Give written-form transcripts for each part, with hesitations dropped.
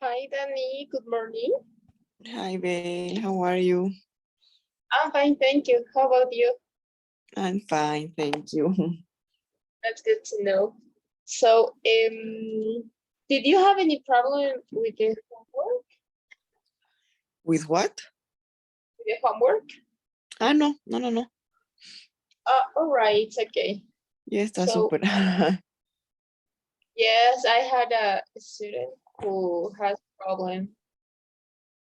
Hi, Danny. Good morning. Hi, Belle. How are you? I'm fine, thank you. How about you? I'm fine, thank you. That's good to know. So, did you have any problem with the homework? With what? With the homework? Ah, no. All right, it's okay. Ya está So, súper. yes, I had a student who has problem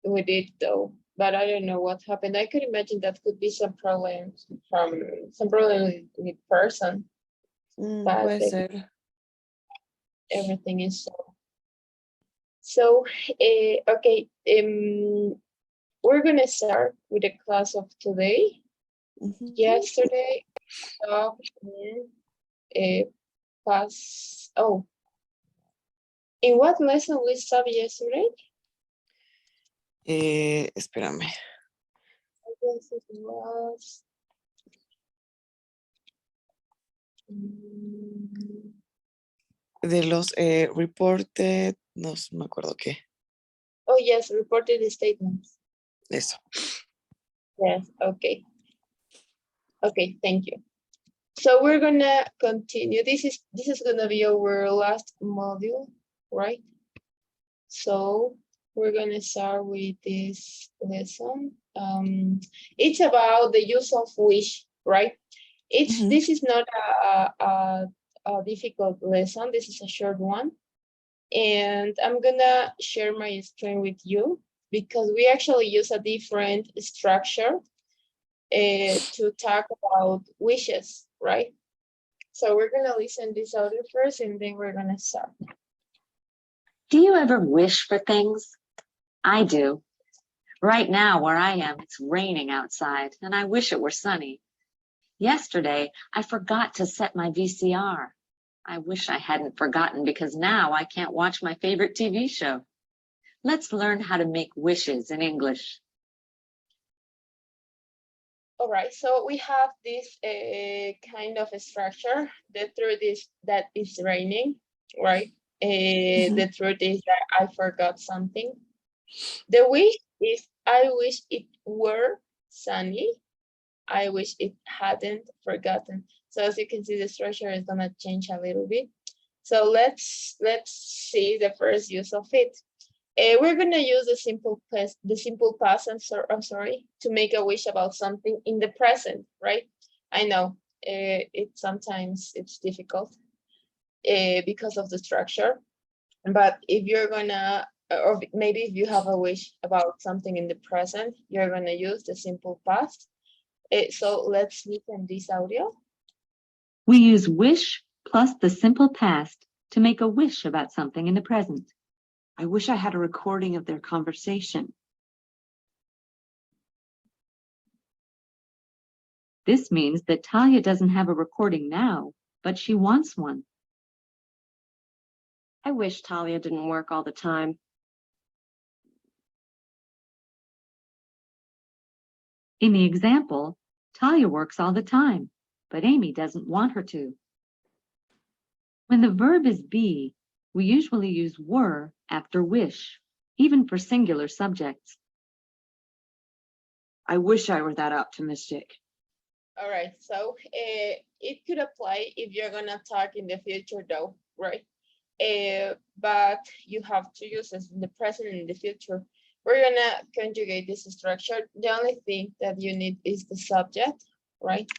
with it though, but I don't know what happened. I could imagine that could be some problems from some problem with person, but Puede ser. everything is so. So, okay, we're gonna start with the class of today. Ujú. Yesterday, stopped in past. Oh, in what lesson we stopped yesterday? Espérame. I guess it was. mm, De los reported, no me acuerdo qué. Oh yes, reported statements. Eso. Yes. Okay. Okay. Thank you. So we're gonna continue. This is gonna be our last module, right? So we're gonna start with this lesson. It's about the use of wish, right? Ujú. This is not a difficult lesson. This is a short one, and I'm gonna share my screen with you because we actually use a different structure to talk about wishes, right? So we're gonna listen this audio first, and then we're gonna start. Do you ever wish for things? I do. Right now, where I am, it's raining outside, and I wish it were sunny. Yesterday, I forgot to set my VCR. I wish I hadn't forgotten because now I can't watch my favorite TV show. Let's learn how to make wishes in English. All right, so we have this kind of a structure. The truth is that it's raining, right? The truth is that I forgot something. The wish is I wish it were sunny. I wish it hadn't forgotten. So as you can see, the structure is gonna change a little bit. So let's see the first use of it. We're gonna use the simple past. I'm sorry, to make a wish about something in the present, right? I know it sometimes it's difficult because of the structure, but if you're gonna, or maybe if you have a wish about something in the present, you're gonna use the simple past. So let's listen this audio. We use wish plus the simple past to make a wish about something in the present. I wish I had a recording of their conversation. This means that Talia doesn't have a recording now, but she wants one. I wish Talia didn't work all the time. In the example, Talia works all the time, but Amy doesn't want her to. When the verb is be, we usually use were after wish, even for singular subjects. I wish I were that optimistic. All right, so it could apply if you're gonna talk in the future though, right? But you have to use it in the present and in the future. We're gonna conjugate this structure. The only thing that you need is the subject, right?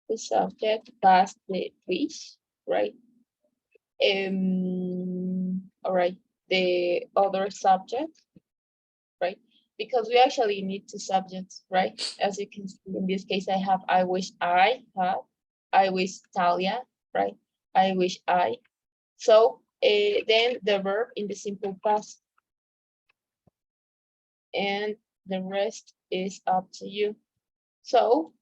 The subject plus the wish, right? All right, the other subject, right? Because we actually need two subjects, right? As you can see, in this case, I have I wish I had, I wish Talia, right? I wish I. So then the verb in the simple past. And the rest is up to you. So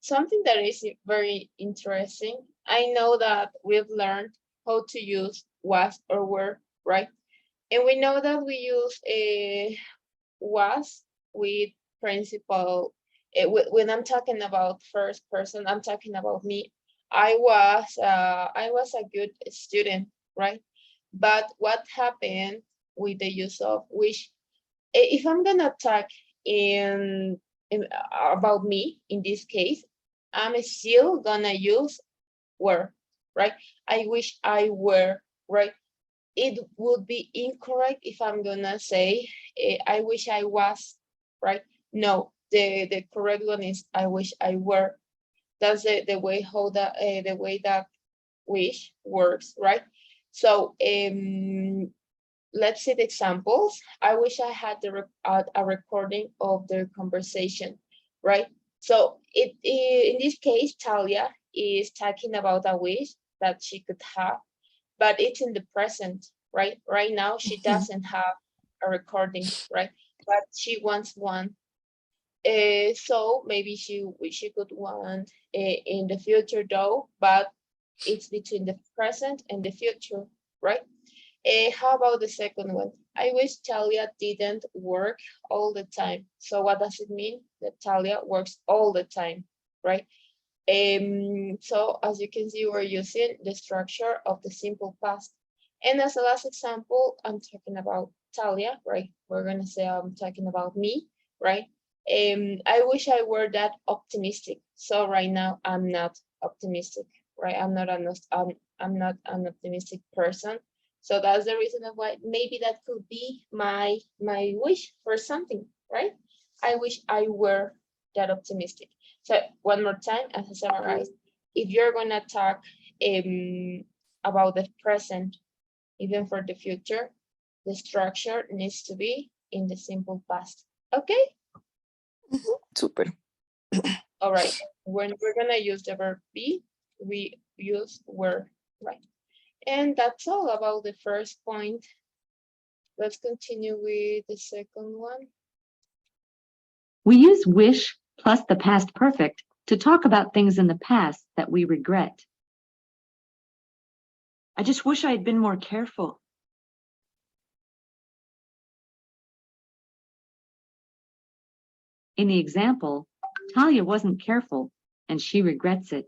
something that is very interesting, I know that we've learned how to use was or were, right? And we know that we use a was with principal. When I'm talking about first person, I'm talking about me. I was a good student, right? But what happened with the use of wish? If I'm gonna talk in about me in this case, I'm still gonna use were, right? I wish I were, right? It would be incorrect if I'm gonna say I wish I was, right? No, the correct one is I wish I were. That's the way how the way that wish works, right? So let's see the examples. I wish I had a recording of the conversation, right? So in this case, Talia is talking about a wish that she could have, but it's in the present, right? Right now, she doesn't have a recording, right? But she wants one. So maybe she could want in the future though, but it's between the present and the future, right? How about the second one? I wish Talia didn't work all the time. So what does it mean? That Talia works all the time, right? So as you can see, we're using the structure of the simple past. And as a last example, I'm talking about Talia, right? We're gonna say I'm talking about me, right? I wish I were that optimistic. So right now I'm not optimistic, right? I'm not an optimistic person. So that's the reason of why maybe that could be my wish for something, right? I wish I were that optimistic. So one more time, as I summarized, if you're gonna talk about the present, even for the future, the structure needs to be in the simple past. Okay? Super. All right. When we're gonna use the verb be, we use were, right? And that's all about the first point. Let's continue with the second one. We use wish plus the past perfect to talk about things in the past that we regret. I just wish I had been more careful. In the example, Talia wasn't careful and she regrets it.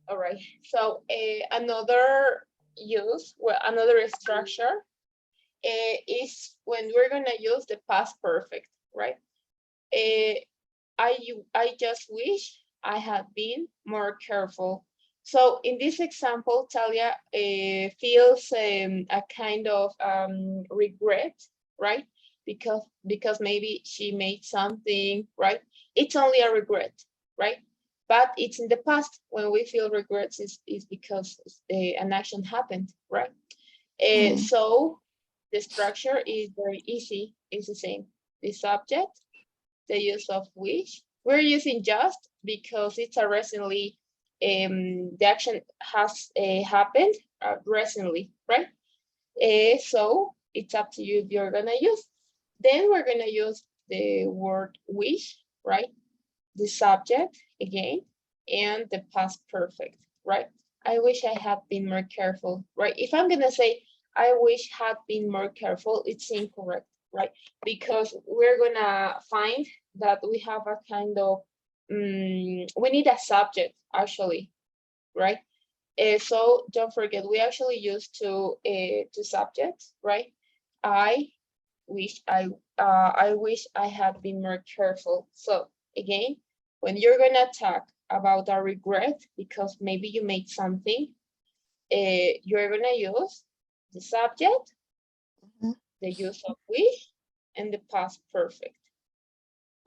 All right. So another use, well, another structure is when we're gonna use the past perfect, right? I just wish I had been more careful. So in this example, Talia feels a kind of regret, right? Because maybe she made something, right? It's only a regret, right? But it's in the past. When we feel regrets is because an action happened, right? So the structure is very easy. It's the same. The subject, the use of which. We're using just because it's a recently, the action has happened recently, right? So it's up to you if you're gonna use. Then we're gonna use the word wish, right? The subject again, and the past perfect, right? I wish I had been more careful, right? If I'm gonna say, I wish had been more careful, it's incorrect, right? Because we're gonna find that we have a kind of, we need a subject actually, right? So don't forget, we actually use two subjects, right? I wish I had been more careful. So again, when you're gonna talk about a regret because maybe you made something, you're gonna use the subject, the use of wish, and the past perfect.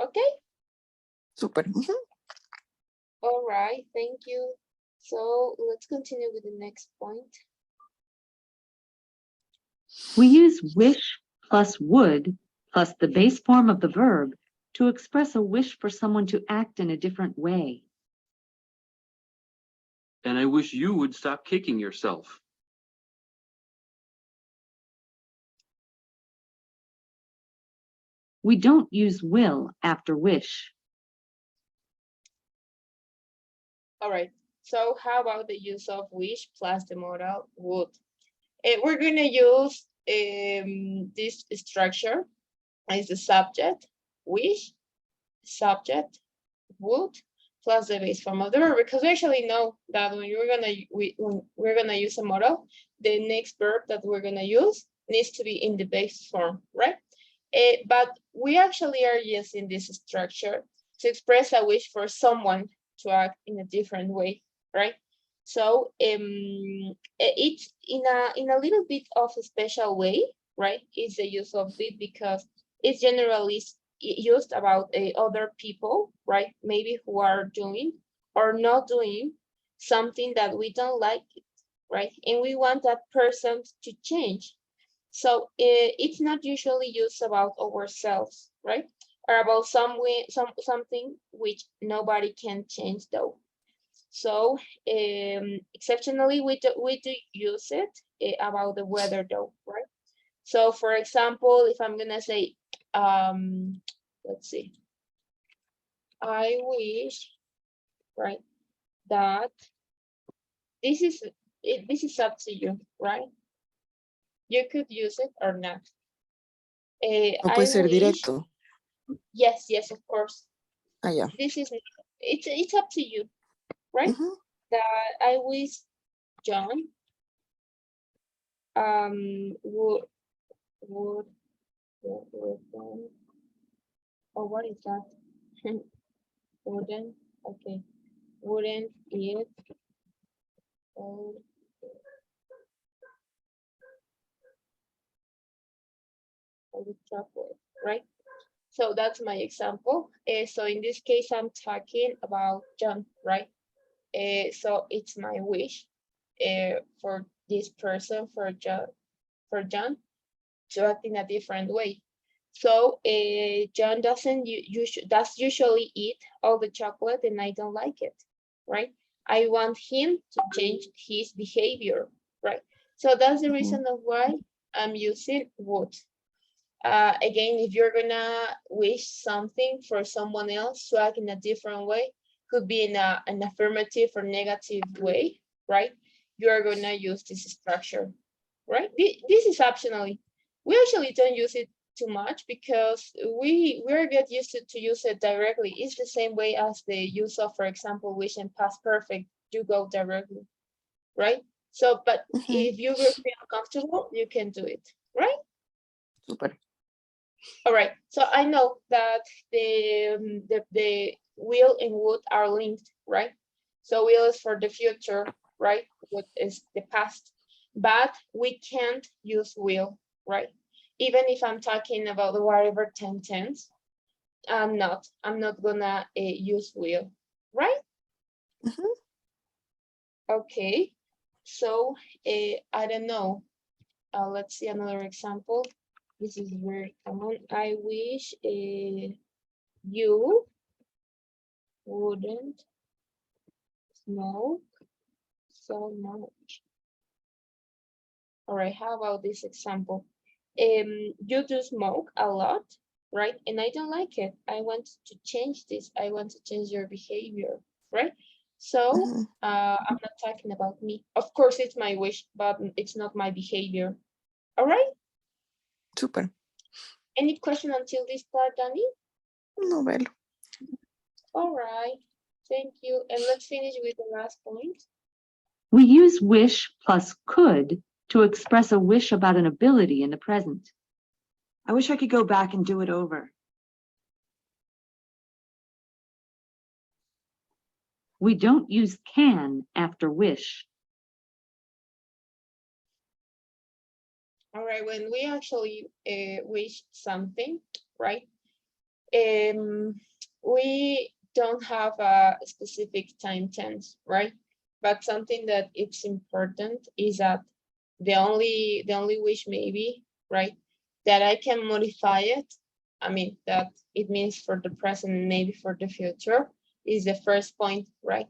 Okay? Super. All right, thank you. So let's continue with the next point. We use wish plus would plus the base form of the verb to express a wish for someone to act in a different way. And I wish you would stop kicking yourself. We don't use will after wish. All right, so how about the use of wish plus the modal would? We're gonna use this structure as the subject, wish, subject, would, plus the base form of the verb, because we actually know that when we're gonna use a modal, the next verb that we're gonna use needs to be in the base form, right? But we actually are using this structure to express a wish for someone to act in a different way, right? So it's in a little bit of a special way, right? It's the use of it because it's generally used about other people, right? Maybe who are doing or not doing something that we don't like, right? And we want that person to change. So it's not usually used about ourselves, right? Or about something which nobody can change though. So exceptionally, we do use it about the weather though, right? So for example, if I'm gonna say, let's see, I wish, right, that this is up to you, right? You could use it or not. No I puede ser wish, directo. yes, of course. Ah, ya. This is, it's up to you, right? Ujú. That I wish John would oh, what is that? Wouldn't, okay, wouldn't eat all the chocolate, right? So that's my example. So in this case, I'm talking about John, right? So it's my wish for this person, for John, to act in a different way. So John doesn't usually eat all the chocolate, and I don't like it, right? I want him to change his behavior, right? So that's the reason of why I'm using would. Again, if you're gonna wish something for someone else to act in a different way, could be in an affirmative or negative way, right? You are gonna use this structure, right? This is optionally. We actually don't use it too much because we're get used to use it directly. It's the same way as the use of, for example, wish and past perfect. You go directly, right? So, but if you will feel comfortable, you can do it, right? Súper. All right, so I know that the will and would are linked, right? So will is for the future, right? Would is the past, but we can't use will, right? Even if I'm talking about the whatever tense, I'm not gonna use will, right? Okay, so I don't know. Let's see another example. This is very common. I wish you wouldn't smoke so much. All right, how about this example? You do smoke a lot, right? And I don't like it. I want to change this. I want to change your behavior, right? So I'm not talking about me. Of course, it's my wish, but it's not my behavior. All right? Súper. Any question until this part, Danny? No, velo. All right. Thank you. And let's finish with the last point. We use wish plus could to express a wish about an ability in the present. I wish I could go back and do it over. We don't use can after wish. All right, when we actually wish something, right? We don't have a specific time tense, right? But something that it's important is that the only wish maybe, right, that I can modify it, I mean that it means for the present and maybe for the future, is the first point, right?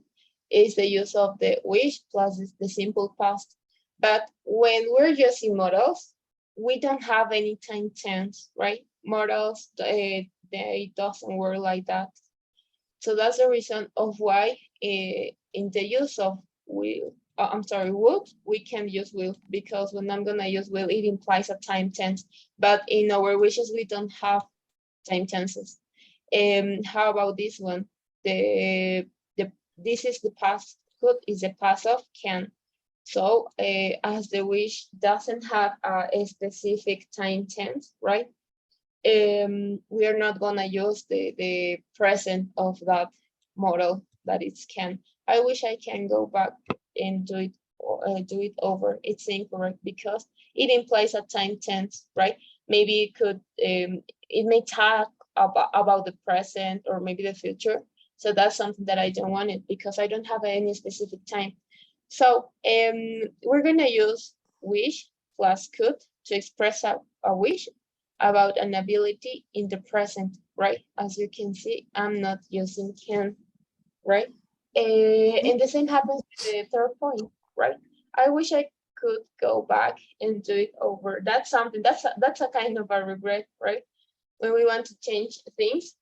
Is the use of the wish plus the simple past. But when we're using models, we don't have any time tense, right? Models, they doesn't work like that. So that's the reason of why in the use of will, would, we can use will, because when I'm gonna use will, it implies a time tense. But in our wishes, we don't have time tenses. How about this one? The this is the past, could is the past of can. So as the wish doesn't have a specific time tense, right? We are not gonna use the present of that model that it's can. I wish I can go back and do it over. It's incorrect because it implies a time tense, right? Maybe it could, it may talk about the present or maybe the future. So that's something that I don't want it because I don't have any specific time. So we're gonna use wish plus could to express a wish about an ability in the present, right? As you can see, I'm not using can, right? And the same happens with the third point, right? I wish I could go back and do it over. That's something, that's a kind of a regret, right? When we want to change things.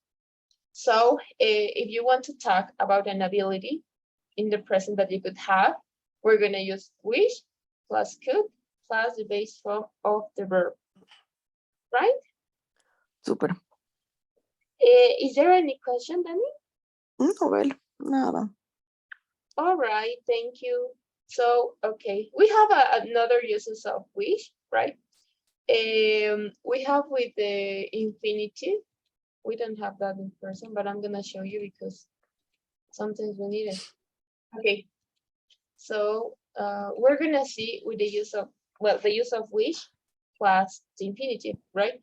So if you want to talk about an ability in the present that you could have, we're gonna use wish plus could plus the base form of the verb, right? Súper. Is there any question, Danny? No, well, nada. All right, thank you. So, okay, we have another uses of wish, right? We have with the infinitive. We don't have that in person, but I'm gonna show you because sometimes we need it. Okay, so we're gonna see with the use of, well, the use of wish plus the infinitive, right?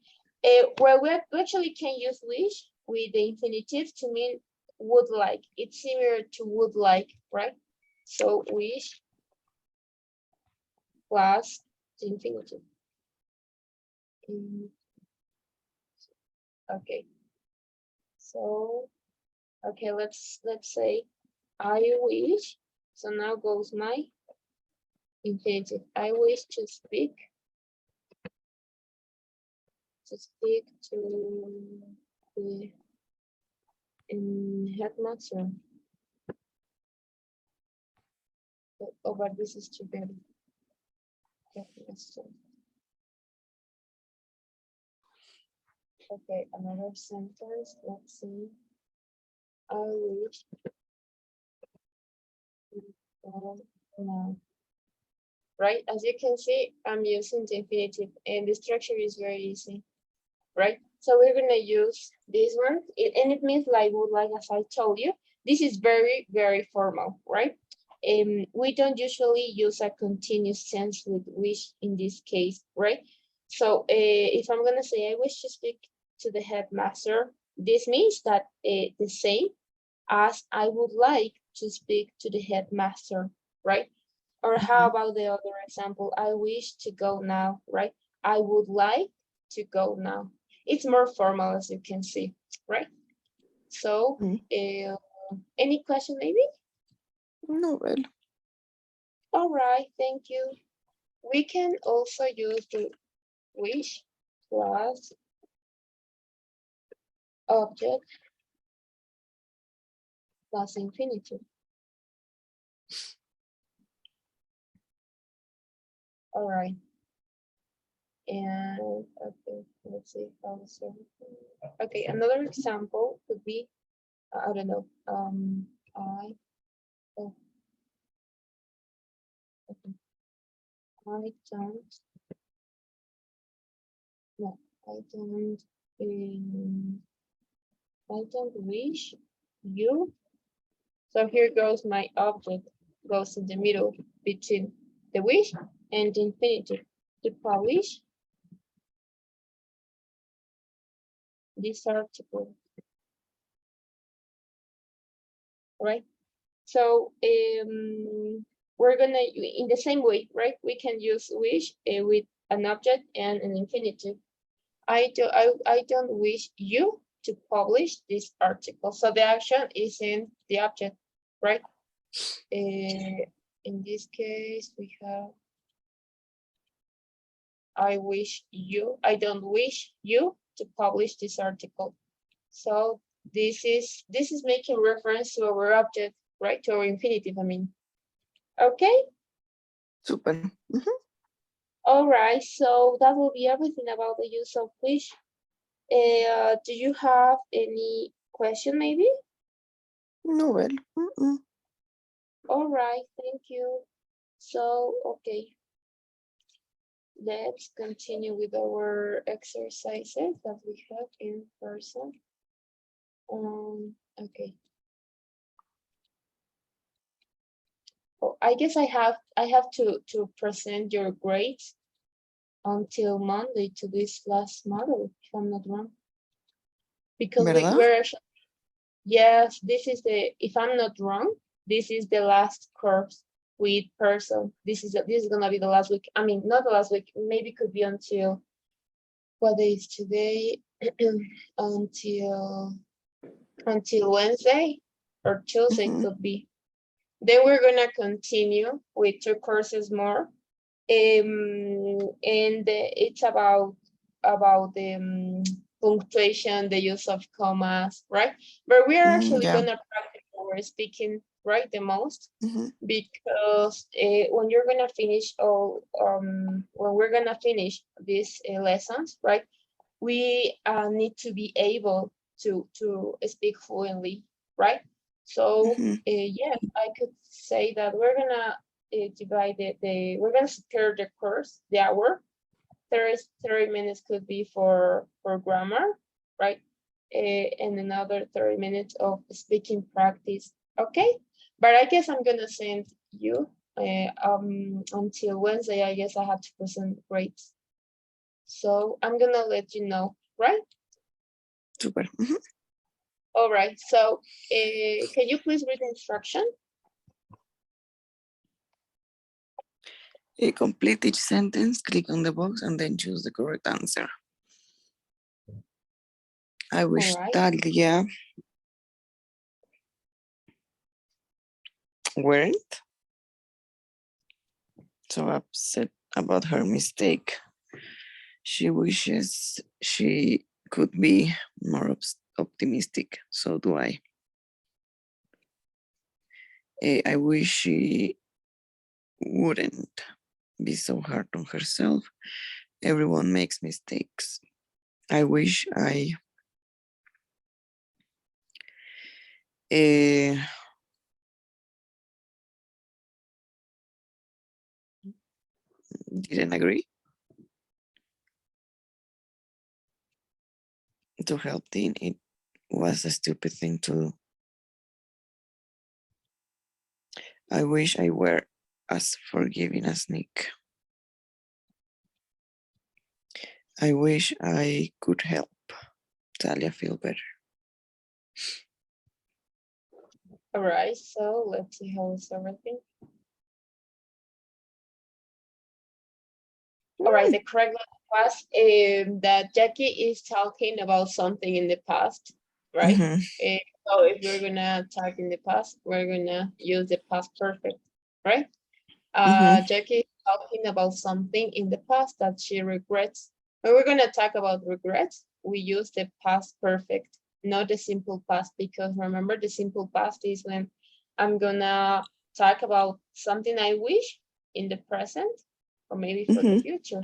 Well, we actually can use wish with the infinitive to mean would like. It's similar to would like, right? So wish plus the infinitive. Okay. So, okay, let's say I wish. So now goes my infinitive. I wish to speak to the headmaster. Oh, but this is too bad. Headmaster. Okay, another sentence. Let's see. I wish now. Right? As you can see, I'm using the infinitive and the structure is very easy. Right? So we're gonna use this one, and it means like would like, as I told you. This is very, very formal, right? We don't usually use a continuous tense with wish in this case, right? So if I'm gonna say I wish to speak to the headmaster, this means that the same as I would like to speak to the headmaster, right? Or how about the other example? I wish to go now, right? I would like to go now. It's more formal, as you can see, right? So, any question maybe? No, well. All right, thank you. We can also use the wish plus object plus infinitive. All right. And okay, let's see how this works. Okay, another example could be, I don't know, I don't no, I don't wish you. So here goes my object, goes in the middle between the wish and the infinitive. To publish this article, right? So we're gonna, in the same way, right? We can use wish with an object and an infinitive. I don't wish you to publish this article. So the action is in the object, right? In this case, we have I don't wish you to publish this article. So this is making reference to our object, right? To our infinitive, I mean. Okay. Super. All right. So that will be everything about the use of wish. Do you have any question maybe? No, well. All right, thank you. So, okay. Let's continue with our exercises that we have in person. Okay. Oh, I guess I have to present your grades until Monday to this last model, if I'm not wrong. Because ¿Verdad? we're actually, yes, this is the, if I'm not wrong, this is the last course with person. This is gonna be the last week. I mean, not the last week, maybe could be until, what day is today? until Wednesday or Tuesday Mhm. could be. Then we're gonna continue with 2 courses more. And it's about the punctuation, the use of commas, right? But we are actually Yeah. gonna practice our speaking, right, the most, Mhm. because when you're gonna finish when we're gonna finish these lessons, right, we need to be able to speak fluently, right? So Mhm. yes, I could say that we're gonna divide we're gonna secure the course, the hour. 30 minutes could be for grammar, right? And another 30 minutes of speaking practice. Okay, but I guess I'm gonna send you until Wednesday. I guess I have to present grades, so I'm gonna let you know, right? Super. Mhm. All right, so can you please read the instruction? Complete each sentence, click on the box, and then choose the correct answer. I wish right. Talia weren't so upset about her mistake. She wishes she could be more optimistic. So do I. I wish she wouldn't be so hard on herself. Everyone makes mistakes. I wish I didn't agree to help Dean. It was a stupid thing to do. I wish I were as forgiving as Nick. I wish I could help Talia feel better. All right, so let's see how is everything. All right, the correct one was that Jackie is talking about something in the past, right? Mhm. So if we're gonna talk in the past, we're gonna use the past perfect, right? Mhm. Jackie is talking about something in the past that she regrets. When we're gonna talk about regrets, we use the past perfect, not the simple past, because remember the simple past is when I'm gonna talk about something I wish in the present or maybe for the Mhm. future,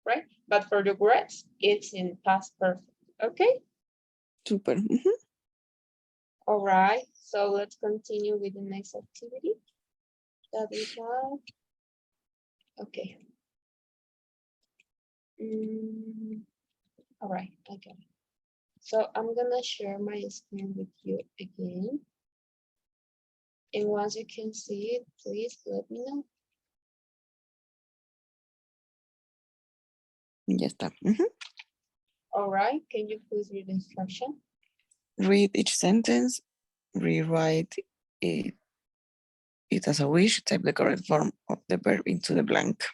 right? But for the regrets, it's in past perfect. Okay. Super. Mhm. All right. So let's continue with the next activity that we have. Okay. All right, I got it. So I'm gonna share my screen with you again. And once you can see it, please let me know. Ya está. Mhm. All right, can you please read the instruction? Read each sentence, rewrite it as a wish, type the correct form of the verb into the blank.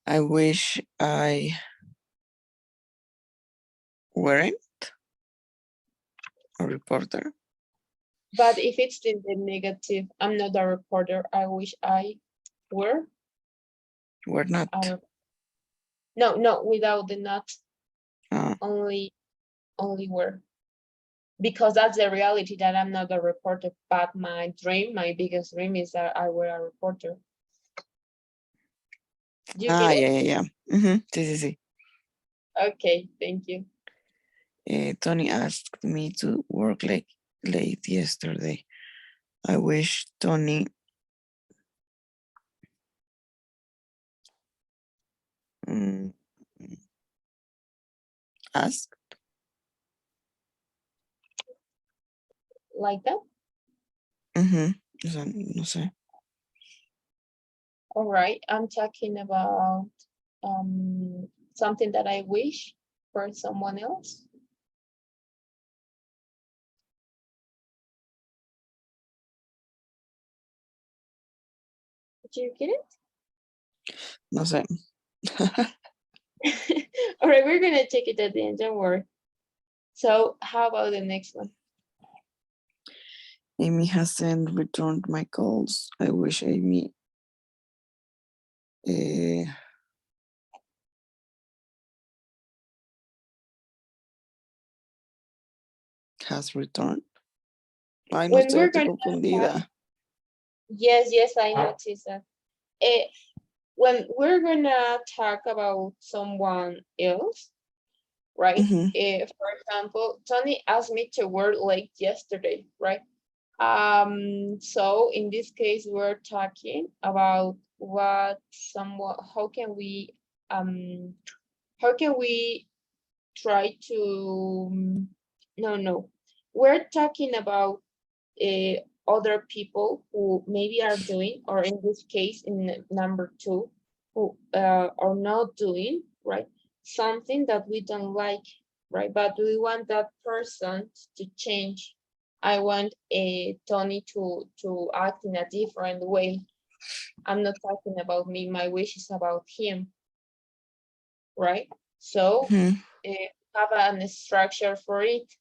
I wish I weren't a reporter. But if it's in the negative, I'm not a reporter. I wish I were. We're not. No, without the not, Uh, only were. Because that's the reality that I'm not a reporter. But my dream, my biggest dream is that I were a reporter. Do you get it? yeah. Mhm. Sí, sí, sí. Okay, thank you. Tony asked me to work late yesterday. I wish Tony mm, asked. Like that? O sea, no sé. All right, I'm talking about something that I wish for someone else. Did you get it? No sé. All right, we're gonna take it at the end, don't worry. So how about the next one? Amy hasn't returned my calls. I wish Amy has returned. Ay, no When sé, we're estoy gonna confundida. yes, I noticed that. When we're gonna talk about someone else, right? Mhm. For example, Tony asked me to work late yesterday, right? So in this case, we're talking about how can we try to, no, we're talking about other people who maybe are doing, or in this case, in number two, who are not doing, right? Something that we don't like, right? But we want that person to change. I want Tony to act in a different way. I'm not talking about me. My wish is about him, right? So Mhm. have a structure for it.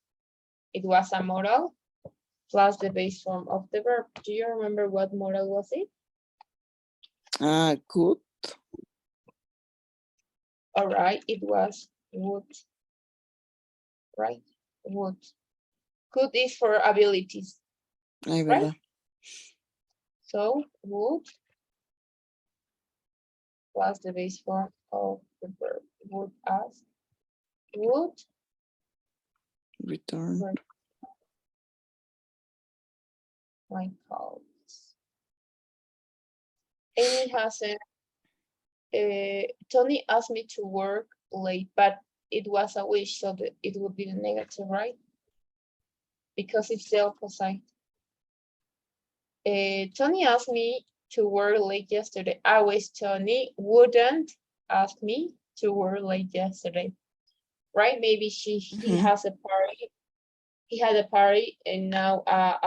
It was a model plus the base form of the verb. Do you remember what model was it? Good. All right, it was would, right? Would. Could is for abilities, Ay, right? verdad. So would plus the base form of the verb. Would ask, would Return. my calls. Amy hasn't. Tony asked me to work late, but it was a wish, so that it would be the negative, right? Because it's the opposite. Tony asked me to work late yesterday. I wish Tony wouldn't ask me to work late yesterday, right? Maybe he Mhm. has a party. He had a party, and now I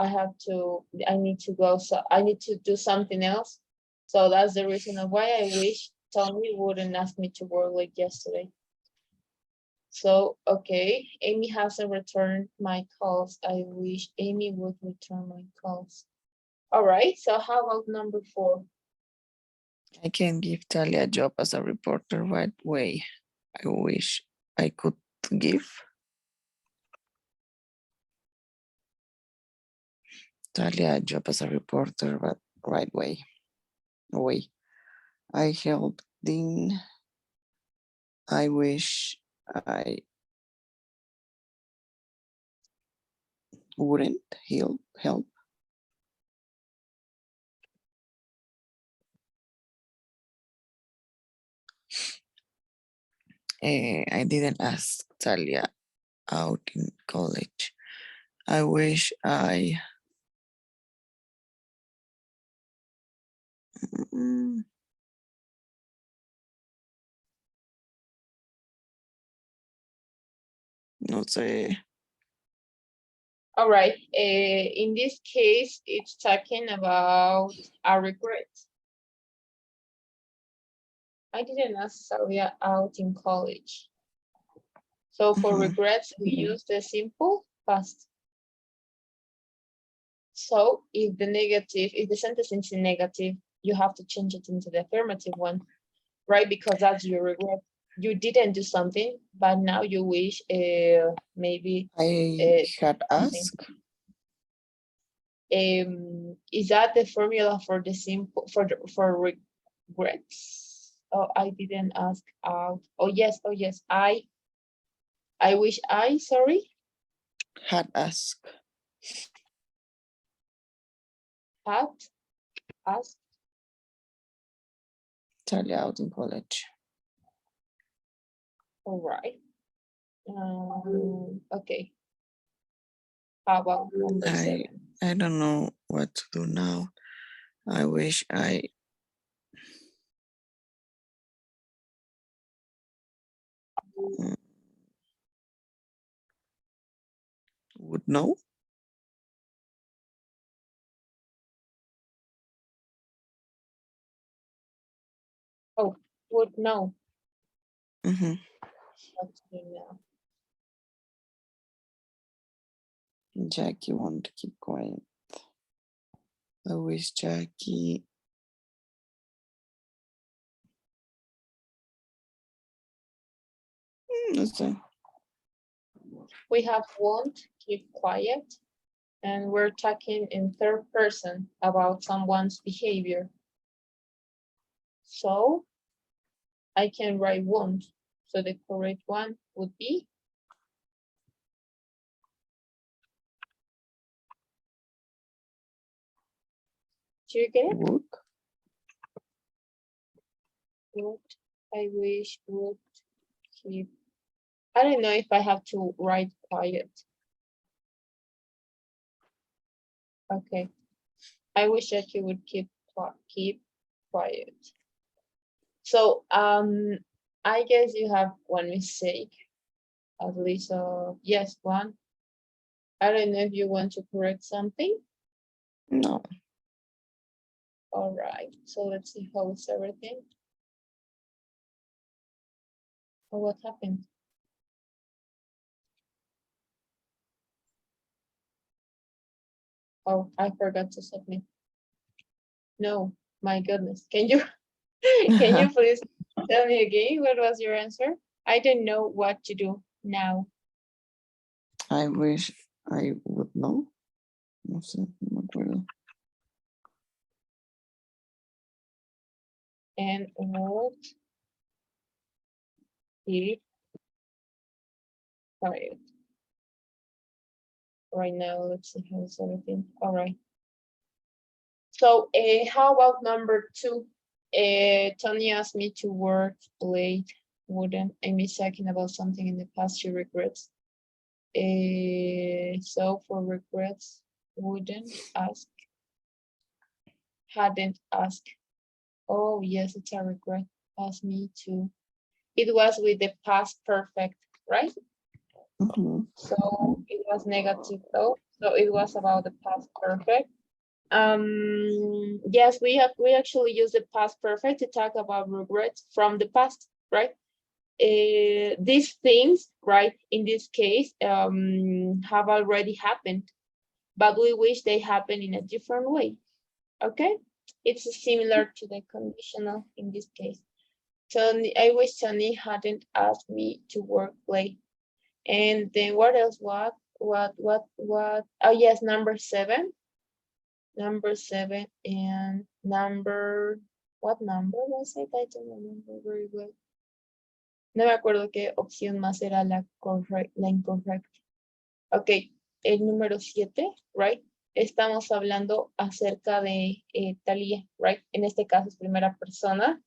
need to go. So I need to do something else. So that's the reason of why I wish Tony wouldn't ask me to work late yesterday. So, okay, Amy hasn't returned my calls. I wish Amy would return my calls. All right, so how about number 4? I can give Talia a job as a reporter right way. I wish I could give Talia a job as a reporter right way. Away. I helped Dean. I wish I wouldn't help. I didn't ask Talia out in college. I wish I no sé. All right, in this case, it's talking about a regret. I didn't ask Salia out in college. So for regrets, we use the simple past. So if the sentence is negative, you have to change it into the affirmative one, right? Because that's your regret. You didn't do something, but now you wish maybe I had something. asked. Is that the formula for the simple for regrets? Oh, I didn't ask out. Oh yes. I wish sorry. Had asked. had asked. Started out in college. All right. Okay. How about number 7? I don't know what to do now. I wish I would know. Oh, would know Mhm. what to do now. Jackie want to keep quiet. I wish Jackie. No sé. We have won't keep quiet, and we're talking in third person about someone's behavior. So I can write won't. So the correct one would be do you get it? Would. Would I wish would keep. I don't know if I have to write quiet. Okay. I wish that you would keep quiet. So I guess you have one mistake. At least yes, one. I don't know if you want to correct something. No. All right. So let's see how is everything. Oh, what happened? Oh, I forgot to submit. No, my goodness. Can you can you please tell me again what was your answer? I don't know what to do now. I wish I would know. No sé, no me acuerdo. And what if quiet? Right now, let's see how is everything. All right. So how about number 2? Tony asked me to work late. Wouldn't I be talking about something in the past she regrets? So for regrets, wouldn't ask, hadn't asked. Oh yes, it's a regret. Asked me to. It was with the past perfect, right? Mhm. So it was negative though. So it was about the past perfect. Yes, we actually use the past perfect to talk about regrets from the past, right? These things, right, in this case, have already happened, but we wish they happen in a different way. Okay, it's similar to the conditional in this case. Tony, I wish Tony hadn't asked me to work late. And then what else? What? Oh yes, number 7. Number 7 and number. What number was it? I don't remember very well. No me acuerdo qué opción más era la incorrecta. Ok, el número 7, right? Estamos hablando acerca de Thalía, right? En este caso es primera persona.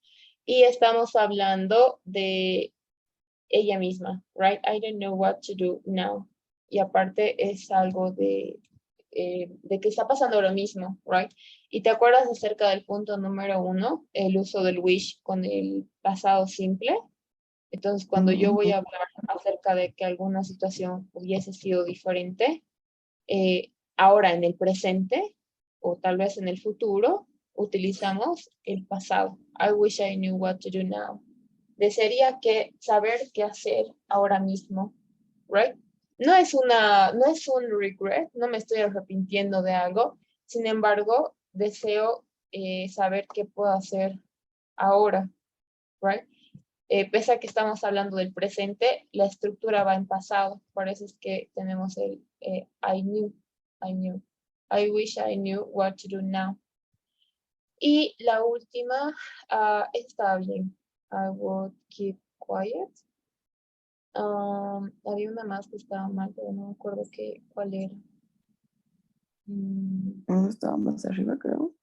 Y estamos hablando de ella misma, right? I don't know what to do now. Y aparte es algo de que está pasando ahora mismo, right? Y te acuerdas acerca del punto número 1, el uso del wish con el pasado simple. Entonces, cuando yo voy a hablar acerca de que alguna situación hubiese sido diferente, ahora en el presente o tal vez en el futuro, utilizamos el pasado. I wish I knew what to do now. Desearía que saber qué hacer ahora mismo, right? No es un regret, no me estoy arrepintiendo de algo. Sin embargo, deseo saber qué puedo hacer ahora, right? Pese a que estamos hablando del presente, la estructura va en pasado. Por eso es que tenemos el I knew. I wish I knew what to do now. Y la última está bien. I would keep quiet. Había una más que estaba mal, pero no me acuerdo cuál era. Estaba más arriba, creo.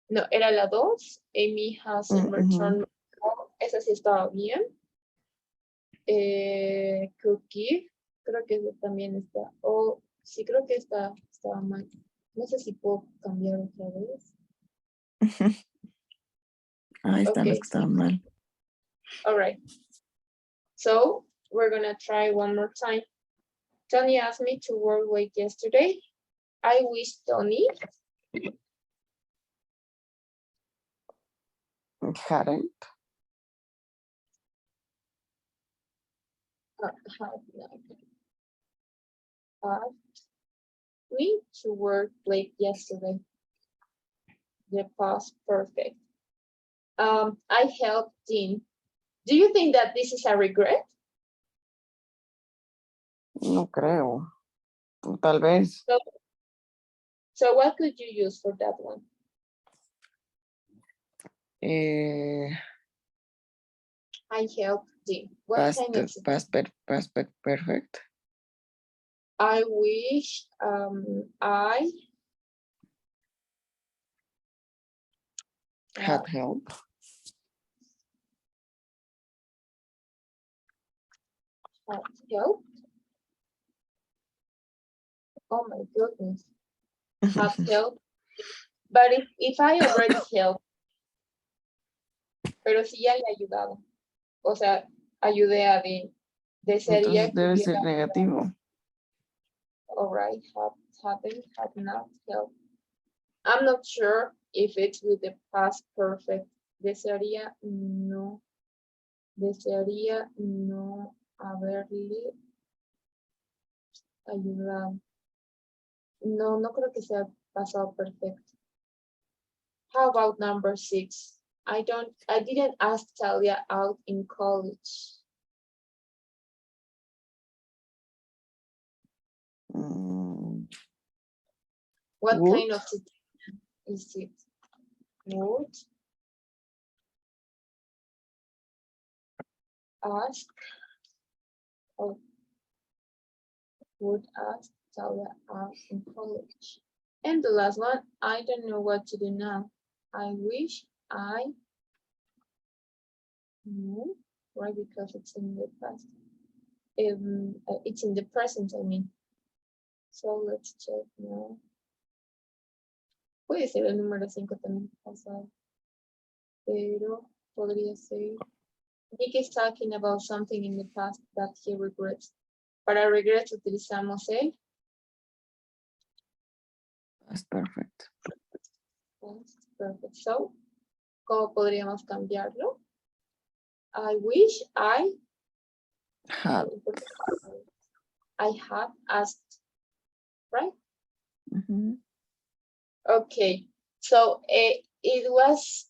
No, era la 2. Amy hasn't returned my call. Esa sí estaba bien. Cookie, creo que esa también está. Oh, sí, creo que estaba mal. No sé si puedo cambiar otra vez. Ahí están las Okay, que estaban mal. all right. So we're gonna try one more time. Tony asked me to work late yesterday. I wish Tony Hadn't. asked me to work late yesterday. The past perfect. I helped Dean. Do you think that this is a regret? No creo. Tal vez. So what could you use for that one? I helped Dean. What kind of Past perfect. I wish I Had help. had helped. Oh my goodness. Had helped. But if I already helped, pero si ya le he ayudado, o sea, ayudé a Dean, desearía Entonces que debe ser hubiera, negativo. all right, had not helped. I'm not sure if it's with the past perfect. Desearía no haberle ayudado. No, no creo que sea pasado perfecto. How about number 6? I didn't ask Talia out in college. What Would? kind of situation is it? Would ask or would ask Talia out in college. And the last one, I don't know what to do now. I wish I knew, right? Because it's in the past. It's in the present, I mean. So let's check now. Puede ser el número 5 también pasado. Pero podría ser. Nick is talking about something in the past that he regrets. Para regrets utilizamos el Past perfect. past perfect. So, ¿cómo podríamos cambiarlo? I wish I Had. asked, right? Mhm. Okay. So,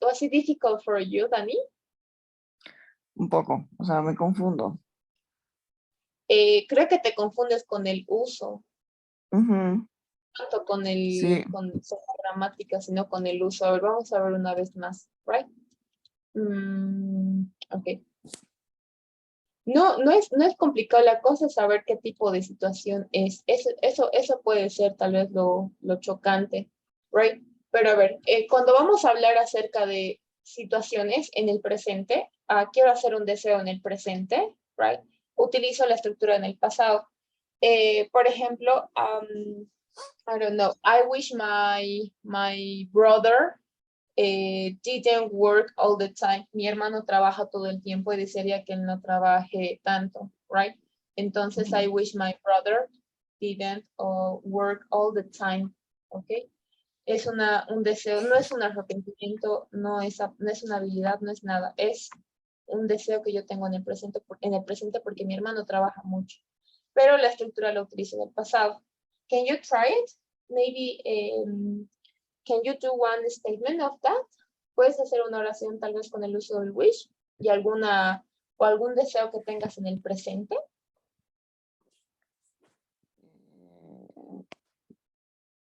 was it difficult for you, Dani? Un poco, o sea, me confundo. Creo que te confundes con el uso, Ujú. tanto con Sí. con la gramática, sino con el uso. A ver, vamos a ver una vez más, right? Ok. No es complicado, la cosa es saber qué tipo de situación es. Eso puede ser tal vez lo chocante, right? Pero a ver, cuando vamos a hablar acerca de situaciones en el presente, quiero hacer un deseo en el presente, right? Utilizo la estructura en el pasado. Por ejemplo, I don't know, I wish my brother didn't work all the time. Mi hermano trabaja todo el tiempo y desearía que él no trabaje tanto, right? Entonces, I wish my brother didn't work all the time, ¿ok? Es un deseo, no es un arrepentimiento, no es una habilidad, no es nada, es un deseo que yo tengo en el presente porque mi hermano trabaja mucho, pero la estructura la utilizo en el pasado. Can you try it? Maybe can you do one statement of that? Puedes hacer una oración tal vez con el uso del wish y algún deseo que tengas en el presente.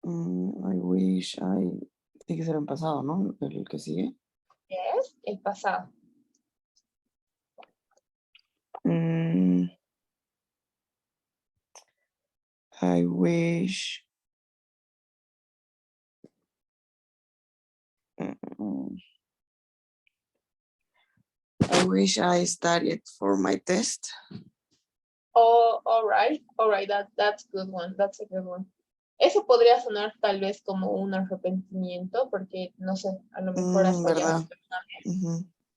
I wish I. Tiene que ser en pasado, ¿no? El que sigue. Yes, el pasado. I wish I wish I studied for my test. Oh, all right, that's good one, that's a good one. Eso podría sonar tal vez como un arrepentimiento, porque no sé, a lo mejor hasta ya ¿Verdad?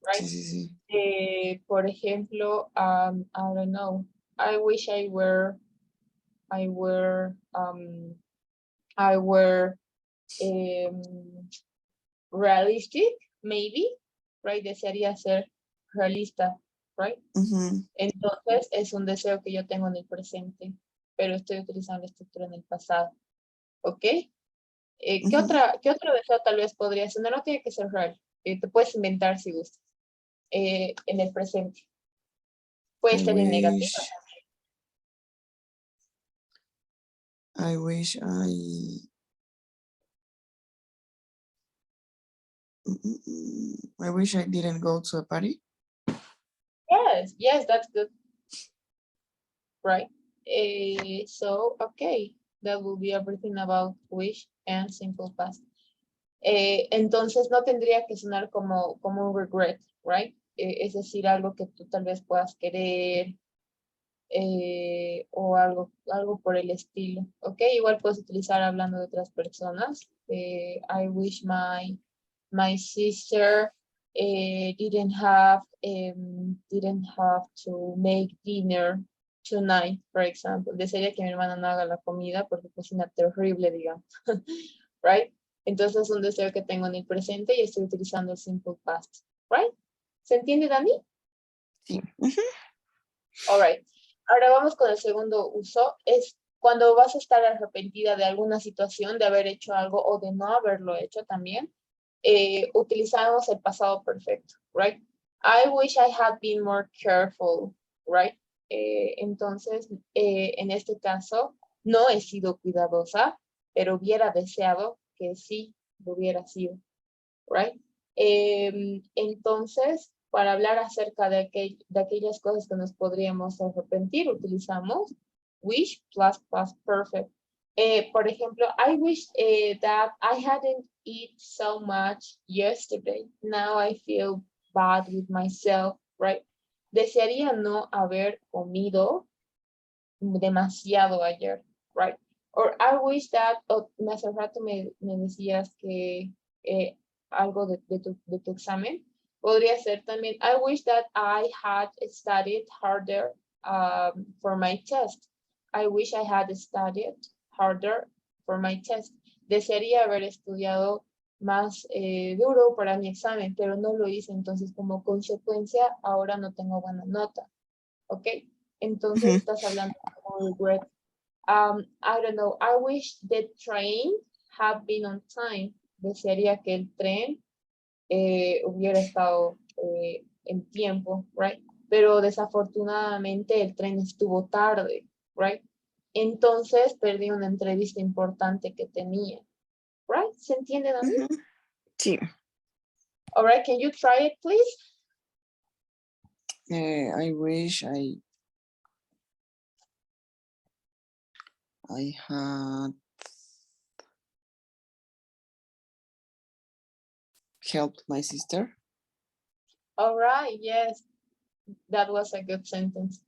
right? Sí, sí, sí. Por ejemplo, I don't know, I wish I were realistic, maybe, right? Desearía ser realista, right? Ujú, Entonces es un deseo que yo tengo en el presente, pero estoy utilizando la estructura en el pasado, ¿ok? ¿Qué ujú. otro deseo tal vez podría ser? No tiene que ser real, te puedes inventar si gustas, en el presente. Puede I ser en negativo. I wish I I wish I didn't go to a party. Yes, that's good, right? So, okay, that will be everything about wish and simple past. Entonces no tendría que sonar como un regret, right? Es decir, algo que tú tal vez puedas querer, o algo por el estilo, ¿ok? Igual puedes utilizar hablando de otras personas. I wish my sister didn't have to make dinner tonight, for example. Desearía que mi hermana no haga la comida porque cocina terrible, digamos, right? Entonces es un deseo que tengo en el presente y estoy utilizando el simple past, right? ¿Se entiende, Dani? Sí. All right. Ahora vamos con el segundo uso. Es cuando vas a estar arrepentida de alguna situación, de haber hecho algo o de no haberlo hecho también. Utilizamos el pasado perfecto, right? I wish I had been more careful, right? Entonces, en este caso, no he sido cuidadosa, pero hubiera deseado que sí lo hubiera sido, right? Entonces, para hablar acerca de aquellas cosas que nos podríamos arrepentir, utilizamos wish plus past perfect. Por ejemplo, I wish that I hadn't eaten so much yesterday. Now I feel bad with myself, right? Desearía no haber comido demasiado ayer, right? Or I wish that, hace rato me decías que algo de tu examen, podría ser también, I wish that I had studied harder for my test. I wish I had studied harder for my test. Desearía haber estudiado más duro para mi examen, pero no lo hice, entonces como consecuencia ahora no tengo buena nota, ¿ok? Entonces estás hablando de regret. I don't know, I wish the train had been on time. Desearía que el tren hubiera estado en tiempo, right? Pero desafortunadamente el tren estuvo tarde, right? Entonces perdí una entrevista importante que tenía, right? ¿Se entiende, Dani? Sí. All right, can you try it, please? I wish I had helped my sister. All right, yes, that was a good sentence.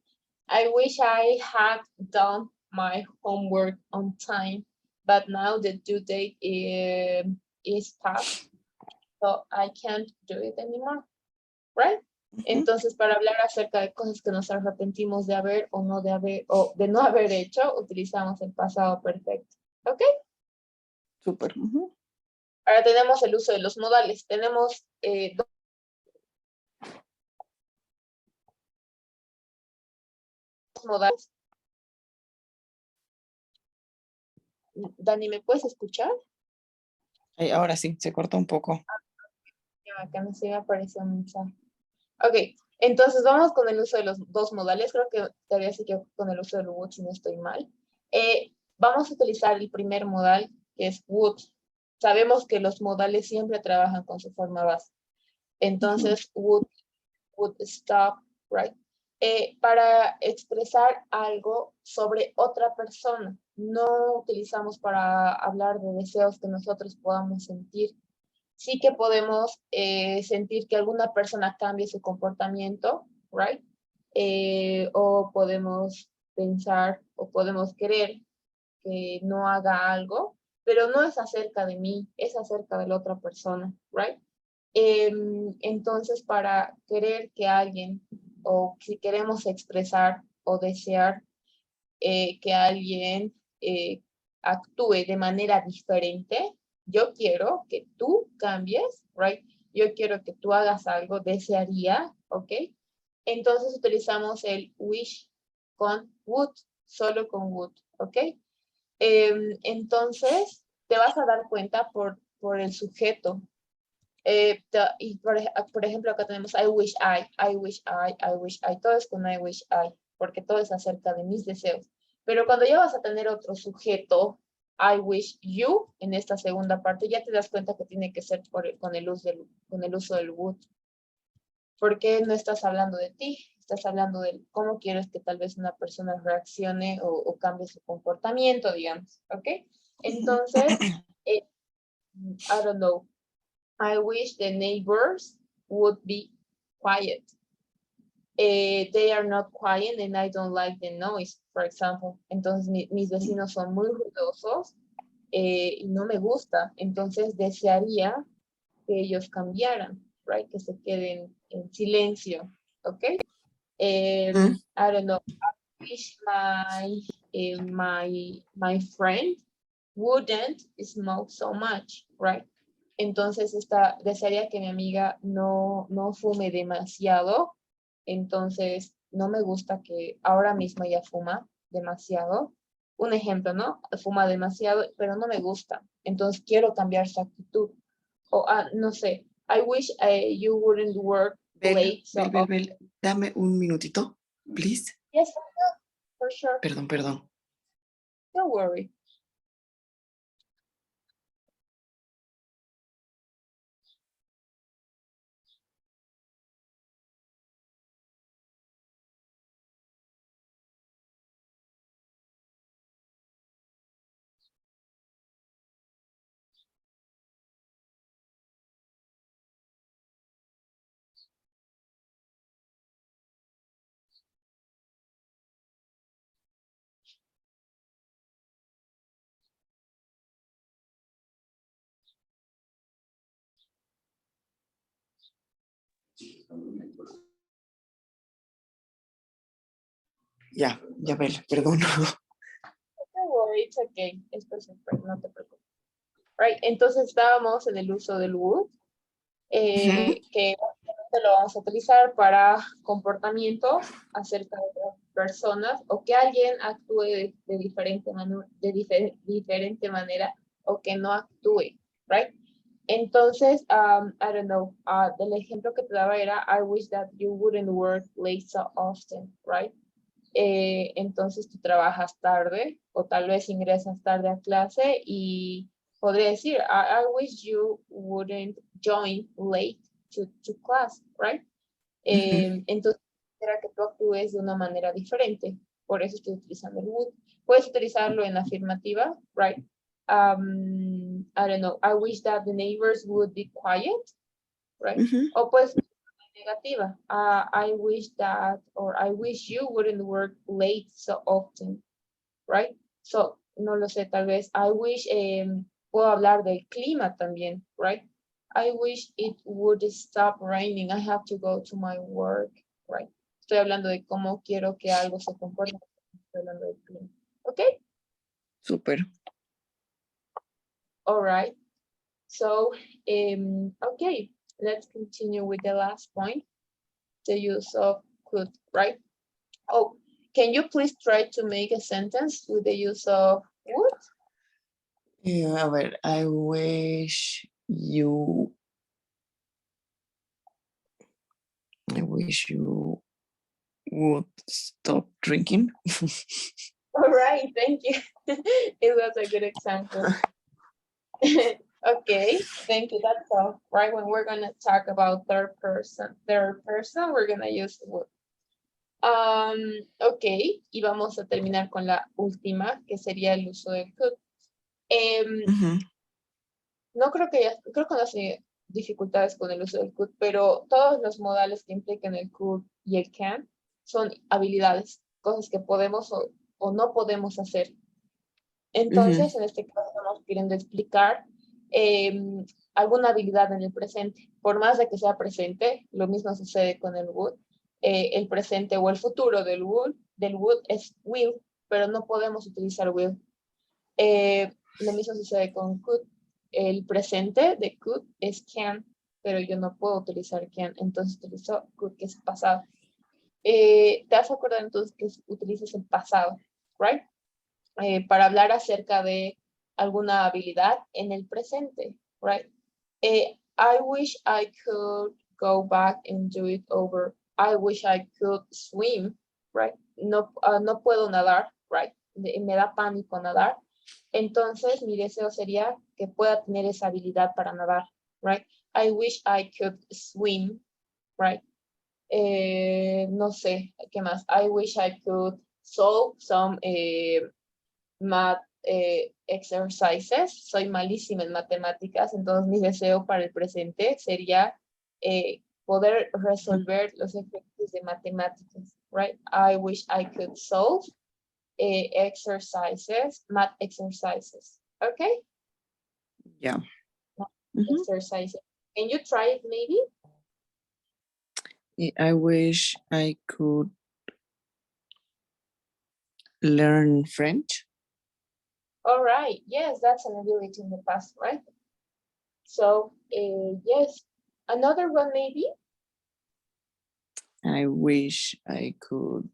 I wish I had done my homework on time, but now the due date is past, so I can't do it anymore, right? Entonces, para hablar acerca de cosas que nos arrepentimos de haber o no de haber, o de no haber hecho, utilizamos el pasado perfecto, ¿ok? Súper. Ahora tenemos el uso de los modales. Tenemos dos modales. Dani, ¿me puedes escuchar? Ahora sí, se cortó un poco. Acá no se me apareció un mensaje. Ok, entonces vamos con el uso de los dos modales. Creo que todavía sí que con el uso del would, si no estoy mal. Vamos a utilizar el primer modal, que es would. Sabemos que los modales siempre trabajan con su forma base. Entonces, would stop, right? Para expresar algo sobre otra persona. No utilizamos para hablar de deseos que nosotros podamos sentir. sí que podemos sentir que alguna persona cambie su comportamiento, right? O podemos pensar o podemos querer que no haga algo, pero no es acerca de mí, es acerca de la otra persona, right? Entonces, para querer que alguien, o si queremos expresar o desear que alguien actúe de manera diferente, yo quiero que tú cambies, right? Yo quiero que tú hagas algo, desearía, ¿ok? Entonces utilizamos el wish con would, solo con would, ¿ok? Entonces, te vas a dar cuenta por el sujeto. Y por ejemplo, acá tenemos I wish I wish I wish I. Todo es con I wish I, porque todo es acerca de mis deseos. Pero cuando ya vas a tener otro sujeto, I wish you, en esta segunda parte, ya te das cuenta que tiene que ser con el uso del would. Porque no estás hablando de ti, estás hablando de cómo quieres que tal vez una persona reaccione o cambie su comportamiento, digamos, ¿ok? Entonces, I don't know, I wish the neighbors would be quiet. They are not quiet and I don't like the noise, for example. Entonces, mis vecinos son muy ruidosos y no me gusta. Entonces, desearía que ellos cambiaran, right? Que se queden en silencio, ¿ok? I don't know, I wish my friend wouldn't smoke so much, right? Entonces, desearía que mi amiga no fume demasiado. Entonces, no me gusta que ahora mismo ella fuma demasiado. Un ejemplo, ¿no? Fuma demasiado, pero no me gusta. Entonces, quiero cambiar su actitud. O, no sé, I wish you wouldn't work late. Bel, dame un minutito, please. Yes, for sure. Perdón. Don't worry. Ya, Bel, perdón. Don't worry, it's okay. Esto siempre, no te preocupes. Right, entonces estábamos en el uso del would, que lo vamos a utilizar para comportamientos acerca de otras personas o que alguien actúe de diferente manera o que no actúe, right? Entonces, I don't know, del ejemplo que te daba era I wish that you wouldn't work late so often, right? Entonces tú trabajas tarde o tal vez ingresas tarde a clase y podría decir, I wish you wouldn't join late to class, right? Entonces, era que tú actúes de una manera diferente. Por eso estoy utilizando el would. Puedes utilizarlo en afirmativa, right? I don't know, I wish that the neighbors would be quiet, right? O puedes negativa. I wish that, or I wish you wouldn't work late so often, right? So, no lo sé, tal vez, I wish, puedo hablar del clima también, right? I wish it would stop raining. I have to go to my work, right? Estoy hablando de cómo quiero que algo se comporte. Estoy hablando del clima. ¿Ok? Súper. All right. So, okay, let's continue with the last point. The use of could, right? Oh, can you please try to make a sentence with the use of would? A ver, I wish you would stop drinking. All right, thank you. It was a good example. Okay, thank you. That's all. Right, when we're gonna talk about third person, we're gonna use would. Ok, y vamos a terminar con la última, que sería el uso del could. No creo que dificultades con el uso del could, pero todos los modales que implican el could y el can son habilidades, cosas que podemos o no podemos hacer. Entonces, en este caso estamos queriendo explicar alguna habilidad en el presente. Por más de que sea presente, lo mismo sucede con el would. El presente o el futuro del would es will, pero no podemos utilizar will. Lo mismo sucede con could. El presente de could es can, pero yo no puedo utilizar can, entonces utilizo could, que es pasado. Te vas a acordar entonces que utilizas el pasado, right? Para hablar acerca de alguna habilidad en el presente, right? I wish I could go back and do it over. I wish I could swim, right? No, no puedo nadar, right? Me da pánico nadar. Entonces, mi deseo sería que pueda tener esa habilidad para nadar, right? I wish I could swim, right? No sé, ¿qué más? I wish I could solve some math exercises. Soy malísima en matemáticas, entonces mi deseo para el presente sería poder resolver los ejercicios de matemáticas, right? I wish I could solve exercises, math exercises. Okay? Yeah. Exercises. Can you try it maybe? I wish I could learn French. All right. Yes, that's an ability in the past, right? So, yes. Another one maybe? I wish I could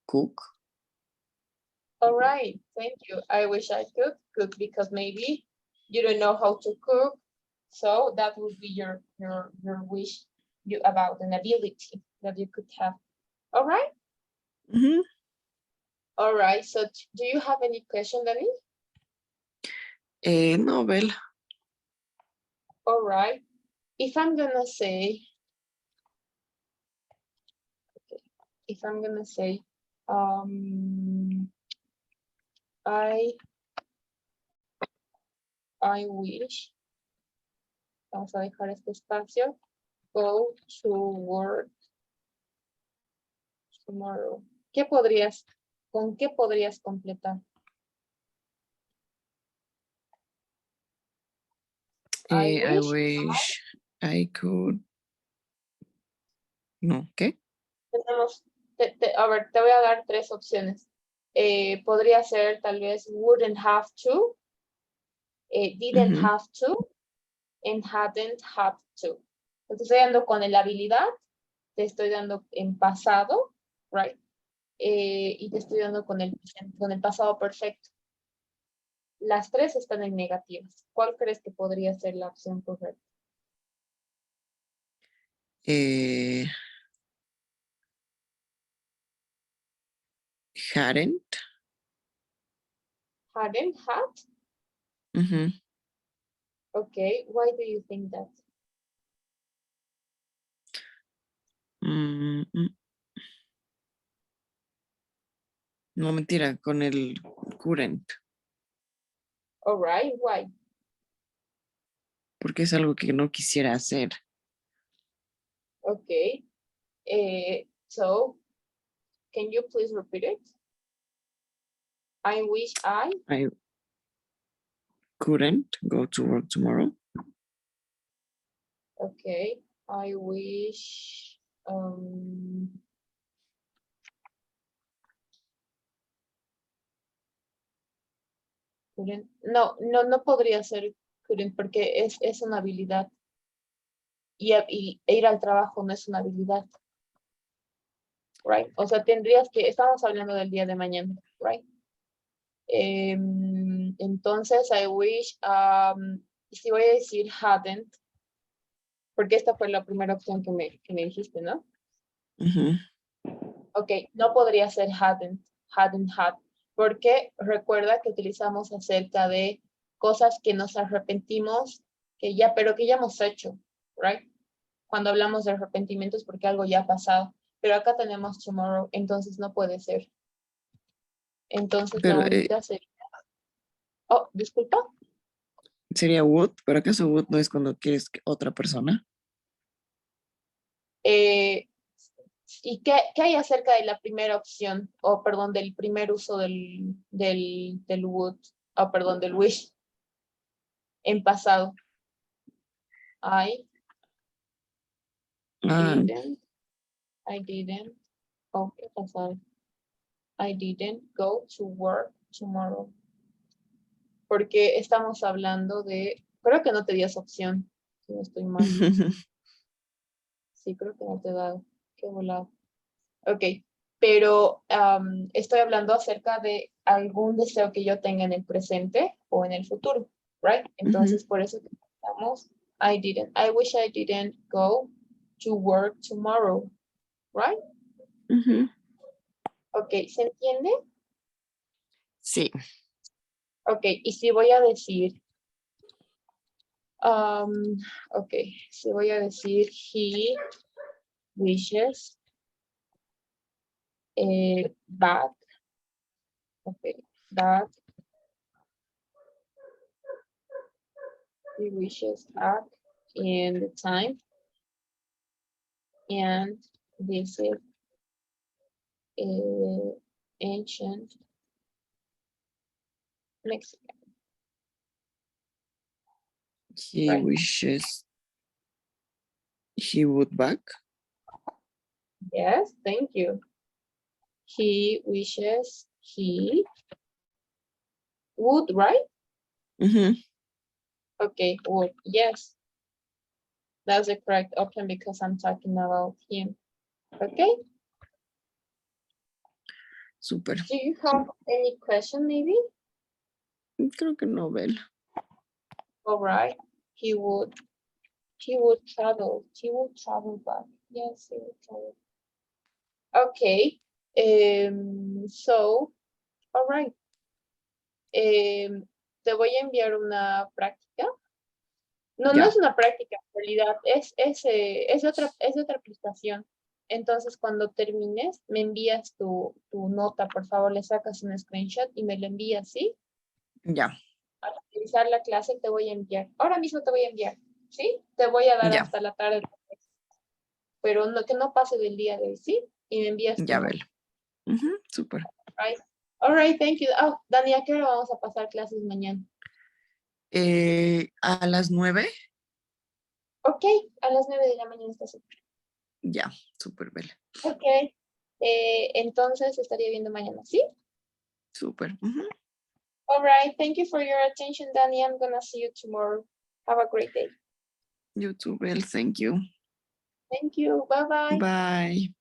cook. All right, thank you. I wish I could cook because maybe you don't know how to cook. So that would be your wish about an ability that you could have. All right? All right, so do you have any question, Danny? No, Bella. All right. If I'm gonna say, I wish, vamos a dejar este espacio, go to work tomorrow. ¿Con qué podrías completar? I wish I could. No, ¿qué? Tenemos, a ver, te voy a dar tres opciones. Podría ser tal vez wouldn't have to, didn't have to, and hadn't have to. Te estoy dando con la habilidad, te estoy dando en pasado, right? Y te estoy dando con el pasado perfecto. Las tres están en negativas. ¿Cuál crees que podría ser la opción correcta? Hadn't. Hadn't had? Okay, why do you think that? No, mentira, con el couldn't. All right, why? Porque es algo que no quisiera hacer. Okay. So, can you please repeat it? I wish I couldn't go to work tomorrow. Okay. I wish couldn't. No podría ser couldn't porque es una habilidad. Y ir al trabajo no es una habilidad. Right? O sea, estamos hablando del día de mañana, right? Entonces, I wish, si voy a decir hadn't, porque esta fue la primera opción que me dijiste, ¿no? Ok, no podría ser hadn't had, porque recuerda que utilizamos acerca de cosas que nos arrepentimos, pero que ya hemos hecho, right? Cuando hablamos de arrepentimientos porque algo ya ha pasado. pero acá tenemos tomorrow, entonces no puede ser. Entonces Pero la única sería... Oh, disculpa. sería would, pero ¿acaso would no es cuando quieres que otra persona? Eh, ¿Y qué hay acerca de la primera opción? O perdón, del primer uso del would, o perdón, del wish en pasado. I Ah, didn't, oh, ¿qué pasado? I didn't go to work tomorrow. Porque estamos hablando de, creo que no te di esa opción, si no estoy mal. Sí, creo que no te he dado. Qué volado. Ok, pero estoy hablando acerca de algún deseo que yo tenga en el presente o en el futuro, right? Entonces, por eso estamos, I wish I didn't go to work tomorrow, right? Ok, ¿se entiende? sí. Ok, y si voy a decir, ok, si voy a decir, he wishes back, ok, back, he wishes back in the time and visit ancient Mexico. He Right. wishes he would back. Yes, thank you. He wishes he would, right? Okay, would. Yes, that's the correct option because I'm talking about him. Okay. Súper. Do you have any question, maybe? Creo que no, Bel. All right. He would travel. He would travel back. Yes, he would travel. Okay. So, all right. Te voy a enviar una práctica. No, no Ya. es una práctica, en realidad, es de otra aplicación. Entonces, cuando termines, me envías tu nota, por favor, le sacas un screenshot y me lo envías, ¿sí? Ya. Al finalizar la clase te voy a enviar. Ahora mismo te voy a enviar, ¿sí? Te voy a dar Ya. hasta la tarde, pero no, que no pase del día de hoy, ¿sí? Y me envías tu Ya, nota, Bel. Súper. right? All right, thank you. Oh, Dani, ¿a qué hora vamos a pasar clases mañana? A las 9. Ok, a las 9 de la mañana está súper. Ya, súper, Bel. Ok, entonces estaría viendo mañana, ¿sí? Súper. All right, thank you for your attention, Danny. I'm gonna see you tomorrow. Have a great day. You too, Bel. Thank you. Thank you. Bye-bye. Bye.